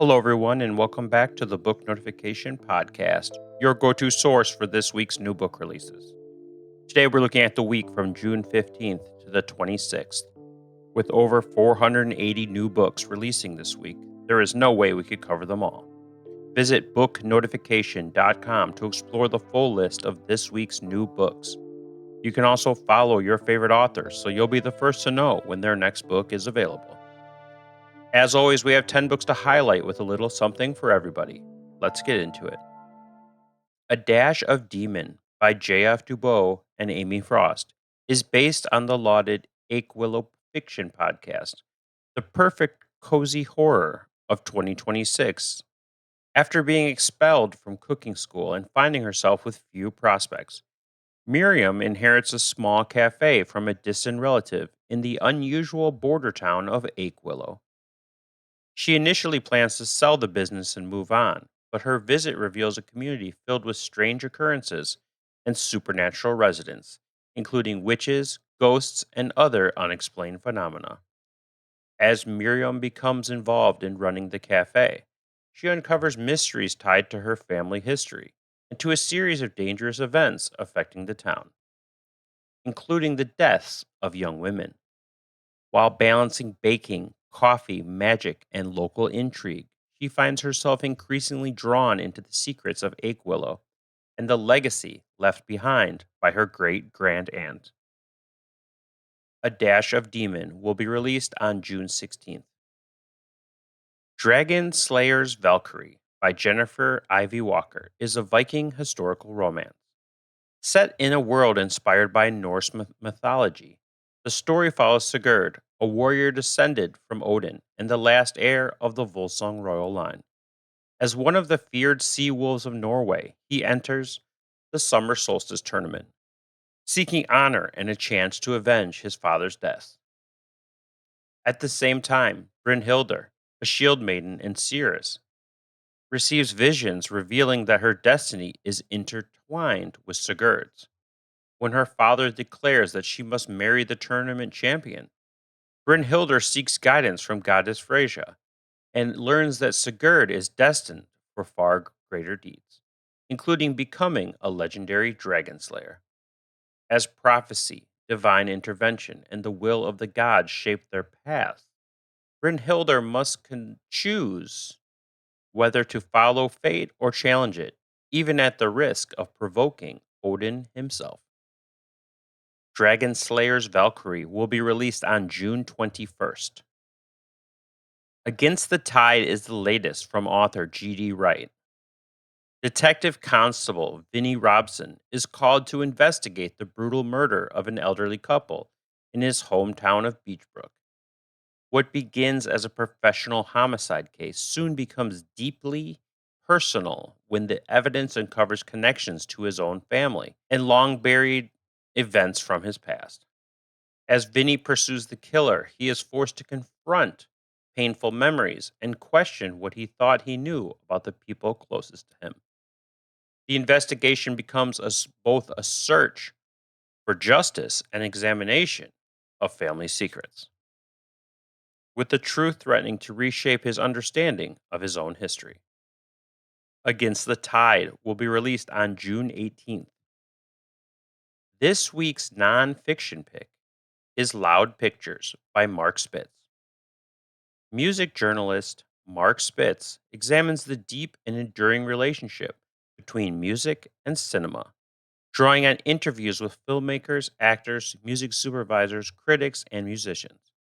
Hello, everyone, and welcome back to the Book Notification Podcast, your go to source for this week's new book releases. Today, we're looking at the week from June 15th to the 26th. With over 480 new books releasing this week, there is no way we could cover them all. Visit booknotification.com to explore the full list of this week's new books. You can also follow your favorite authors so you'll be the first to know when their next book is available. As always, we have 10 books to highlight with a little something for everybody. Let's get into it. A Dash of Demon by J.F. Dubeau and Amy Frost is based on the lauded Aquillo fiction podcast, the perfect cozy horror of 2026. After being expelled from cooking school and finding herself with few prospects, Miriam inherits a small cafe from a distant relative in the unusual border town of Aquillo. She initially plans to sell the business and move on, but her visit reveals a community filled with strange occurrences and supernatural residents, including witches, ghosts, and other unexplained phenomena. As Miriam becomes involved in running the cafe, she uncovers mysteries tied to her family history and to a series of dangerous events affecting the town, including the deaths of young women. While balancing baking, coffee, magic, and local intrigue, she finds herself increasingly drawn into the secrets of Aquillo and the legacy left behind by her great grand aunt. A Dash of Demon will be released on June 16th. Dragonslayer's Valkyrie by Jennifer Ivy Walker is a Viking historical romance. Set in a world inspired by Norse mythology, the story follows Sigurd, a warrior descended from Odin and the last heir of the Volsung royal line. As one of the feared sea wolves of Norway, he enters the summer solstice tournament, seeking honor and a chance to avenge his father's death. At the same time, Brynhildr, a shield maiden and seeress, receives visions revealing that her destiny is intertwined with Sigurd's. When her father declares that she must marry the tournament champion, Brynhildr seeks guidance from goddess Freyja and learns that Sigurd is destined for far greater deeds, including becoming a legendary Dragonslayer. As prophecy, divine intervention, and the will of the gods shape their path, Brynhildr must choose whether to follow fate or challenge it, even at the risk of provoking Odin himself. Dragon Slayer's Valkyrie will be released on June 21st. Against the Tide is the latest from author G.D. Wright. Detective Constable Vinnie Robson is called to investigate the brutal murder of an elderly couple in his hometown of Beechbrook. What begins as a professional homicide case soon becomes deeply personal when the evidence uncovers connections to his own family and long buried events from his past. As Vinny pursues the killer, he is forced to confront painful memories and question what he thought he knew about the people closest to him. The investigation becomes both a search for justice and examination of family secrets, with the truth threatening to reshape his understanding of his own history. Against the Tide will be released on June 18th. This week's nonfiction pick is Loud Pictures by Marc Spitz. Music journalist Marc Spitz examines the deep and enduring relationship between music and cinema, drawing on interviews with filmmakers, actors, music supervisors, critics, and musicians.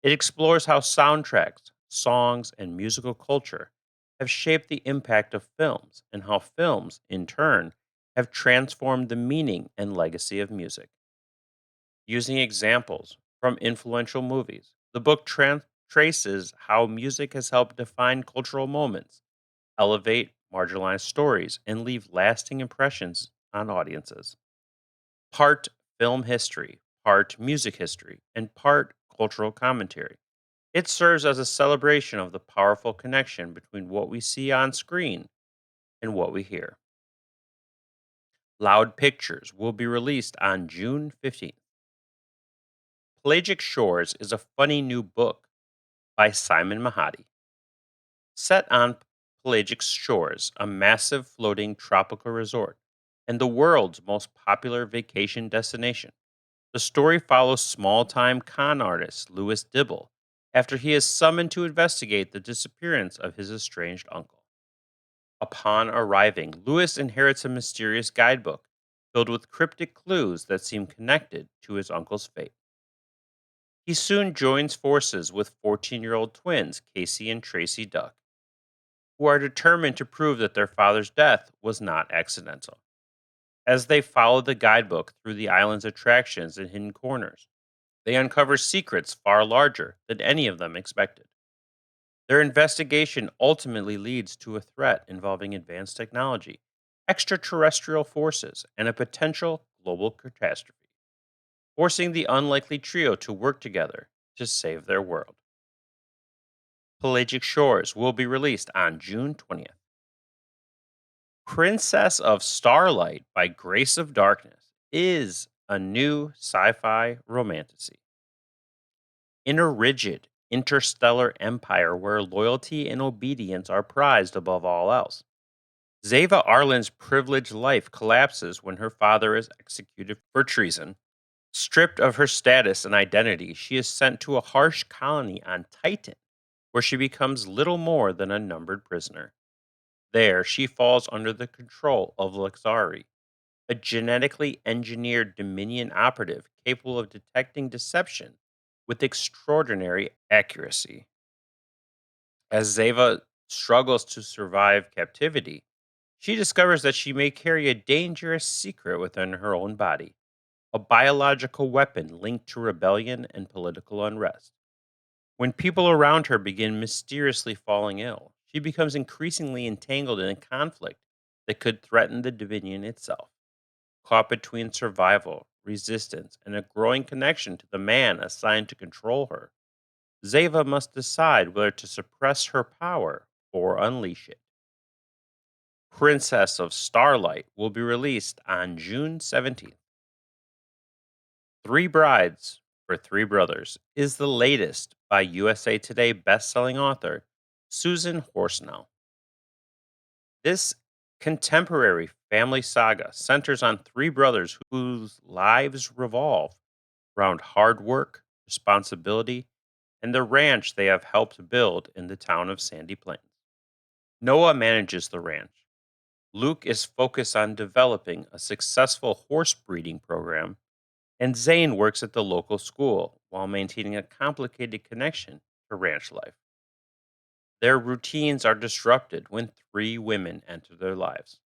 It explores how soundtracks, songs, and musical culture have shaped the impact of films and how films, in turn, have transformed the meaning and legacy of music. Using examples from influential movies, the book traces how music has helped define cultural moments, elevate marginalized stories, and leave lasting impressions on audiences. Part film history, part music history, and part cultural commentary. It serves as a celebration of the powerful connection between what we see on screen and what we hear. Loud Pictures will be released on June 15th. Pelagic Shores is a funny new book by Simon Mahatty. Set on Pelagic shores, a massive floating tropical resort, and the world's most popular vacation destination. The story follows small time con artist Louis Dibble after he is summoned to investigate the disappearance of his estranged uncle. Upon arriving, Louis inherits a mysterious guidebook filled with cryptic clues that seem connected to his uncle's fate. He soon joins forces with 14-year-old twins Casey and Tracy Duck, who are determined to prove that their father's death was not accidental. As they follow the guidebook through the island's attractions and hidden corners, they uncover secrets far larger than any of them expected. Their investigation ultimately leads to a threat involving advanced technology, extraterrestrial forces, and a potential global catastrophe, forcing the unlikely trio to work together to save their world. Pelagic Shores will be released on June 20th. Princess of Starlight by Grace of Darkness is a new sci fi romantasy. In a rigid, interstellar empire where loyalty and obedience are prized above all else, Zeva Arlen's privileged life collapses when her father is executed for treason. Stripped of her status and identity, she is sent to a harsh colony on Titan, where she becomes little more than a numbered prisoner. There, she falls under the control of Lexari, a genetically engineered Dominion operative capable of detecting deception with extraordinary accuracy. As Zeva struggles to survive captivity, she discovers that she may carry a dangerous secret within her own body, a biological weapon linked to rebellion and political unrest. When people around her begin mysteriously falling ill, she becomes increasingly entangled in a conflict that could threaten the Dominion itself. Caught between survival, resistance, and a growing connection to the man assigned to control her, Zeva must decide whether to suppress her power or unleash it. Princess of Starlight will be released on June 17th. Three Brides for Three Brothers is the latest by USA Today bestselling author Susan Horsnell. This contemporary family saga centers on three brothers whose lives revolve around hard work, responsibility, and the ranch they have helped build in the town of Sandy Plains. Noah manages the ranch. Luke is focused on developing a successful horse breeding program, and Zane works at the local school while maintaining a complicated connection to ranch life. Their routines are disrupted when three women enter their lives.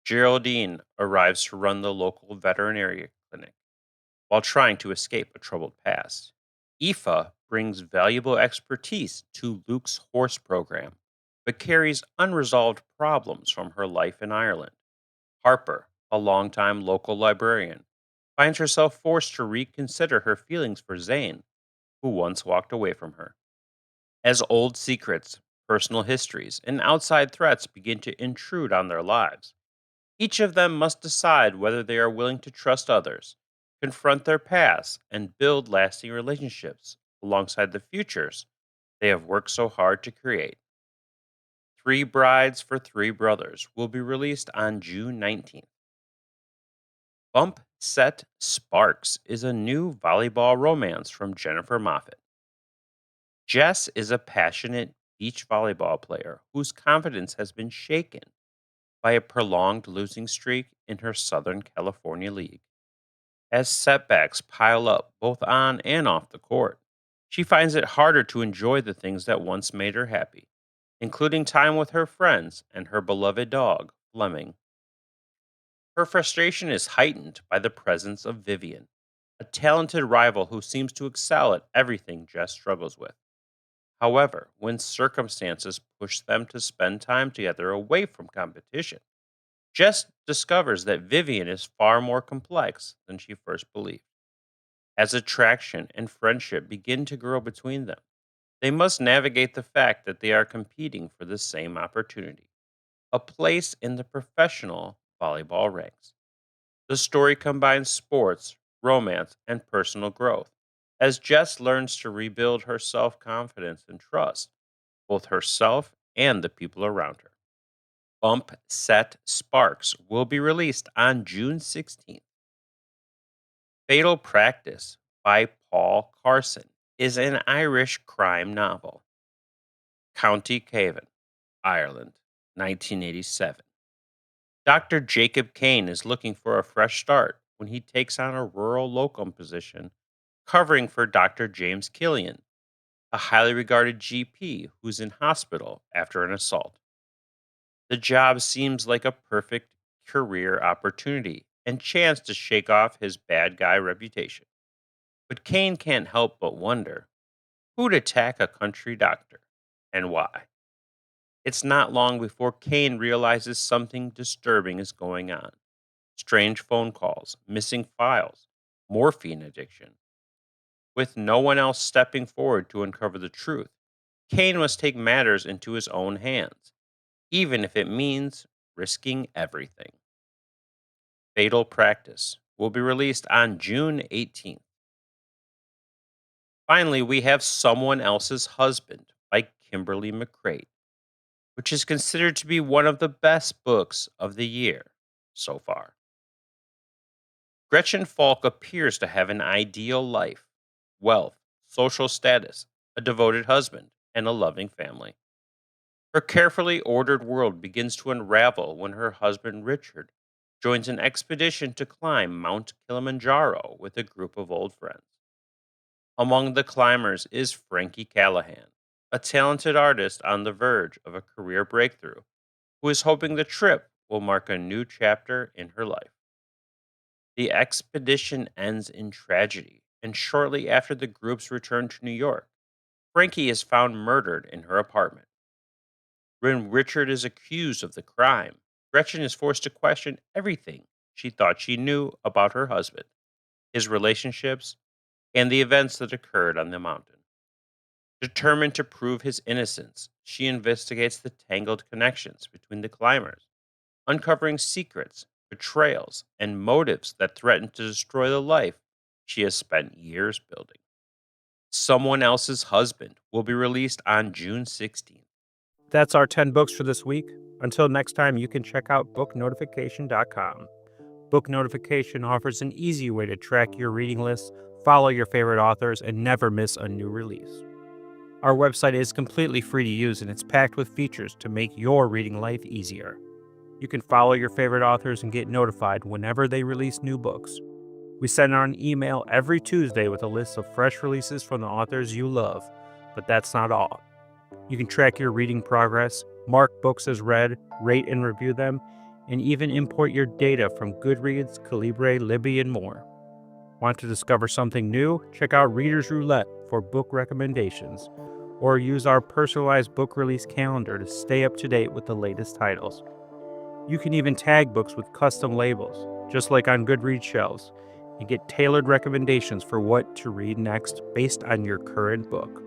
Geraldine arrives to run the local veterinary clinic while trying to escape a troubled past. Aoife brings valuable expertise to Luke's horse program, but carries unresolved problems from her life in Ireland. Harper, a longtime local librarian, finds herself forced to reconsider her feelings for Zane, who once walked away from her. As old secrets, personal histories, and outside threats begin to intrude on their lives, each of them must decide whether they are willing to trust others, confront their past, and build lasting relationships alongside the futures they have worked so hard to create. Three Brides for Three Brothers will be released on June 19th. Bump Set Sparks is a new volleyball romance from Jennifer Moffatt. Jess is a passionate beach volleyball player whose confidence has been shaken by a prolonged losing streak in her Southern California league. As setbacks pile up both on and off the court, she finds it harder to enjoy the things that once made her happy, including time with her friends and her beloved dog, Fleming. Her frustration is heightened by the presence of Vivian, a talented rival who seems to excel at everything Jess struggles with. However, when circumstances push them to spend time together away from competition, Jess discovers that Vivian is far more complex than she first believed. As attraction and friendship begin to grow between them, they must navigate the fact that they are competing for the same opportunity, a place in the professional volleyball ranks. The story combines sports, romance, and personal growth as Jess learns to rebuild her self confidence and trust, both herself and the people around her. Bump Set Sparks will be released on June 16th. Fatal Practice by Paul Carson is an Irish crime novel. County Cavan, Ireland, 1987. Dr. Jacob Kane is looking for a fresh start when he takes on a rural locum position covering for Dr. James Killian, a highly regarded GP who's in hospital after an assault. The job seems like a perfect career opportunity and chance to shake off his bad guy reputation. But Kane can't help but wonder who'd attack a country doctor and why. It's not long before Kane realizes something disturbing is going on. Strange phone calls, missing files, morphine addiction. With no one else stepping forward to uncover the truth, Kane must take matters into his own hands, even if it means risking everything. Fatal Practice will be released on June 18th. Finally, we have Someone Else's Husband by Kimberly McCreight, which is considered to be one of the best books of the year so far. Gretchen Falk appears to have an ideal life, wealth, social status, a devoted husband, and a loving family. Her carefully ordered world begins to unravel when her husband Richard joins an expedition to climb Mount Kilimanjaro with a group of old friends. Among the climbers is Frankie Callahan, a talented artist on the verge of a career breakthrough, who is hoping the trip will mark a new chapter in her life. The expedition ends in tragedy, and shortly after the group's return to New York, Frankie is found murdered in her apartment. When Richard is accused of the crime, Gretchen is forced to question everything she thought she knew about her husband, his relationships, and the events that occurred on the mountain. Determined to prove his innocence, she investigates the tangled connections between the climbers, uncovering secrets, betrayals, and motives that threaten to destroy the life she has spent years building. Someone Else's Husband will be released on June 16th. That's our 10 books for this week. Until next time, you can check out booknotification.com. Book Notification offers an easy way to track your reading lists, follow your favorite authors, and never miss a new release. Our website is completely free to use, and it's packed with features to make your reading life easier. You can follow your favorite authors and get notified whenever they release new books. We send out an email every Tuesday with a list of fresh releases from the authors you love, but that's not all. You can track your reading progress, mark books as read, rate and review them, and even import your data from Goodreads, Calibre, Libby, and more. Want to discover something new? Check out Reader's Roulette for book recommendations, or use our personalized book release calendar to stay up to date with the latest titles. You can even tag books with custom labels, just like on Goodreads shelves, and get tailored recommendations for what to read next based on your current book.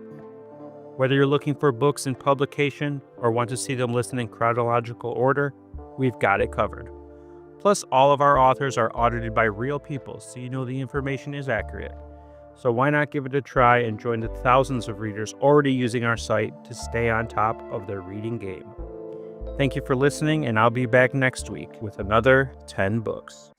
Whether you're looking for books in publication or want to see them listed in chronological order, we've got it covered. Plus, all of our authors are audited by real people, so you know the information is accurate. So why not give it a try and join the thousands of readers already using our site to stay on top of their reading game. Thank you for listening, and I'll be back next week with another 10 books.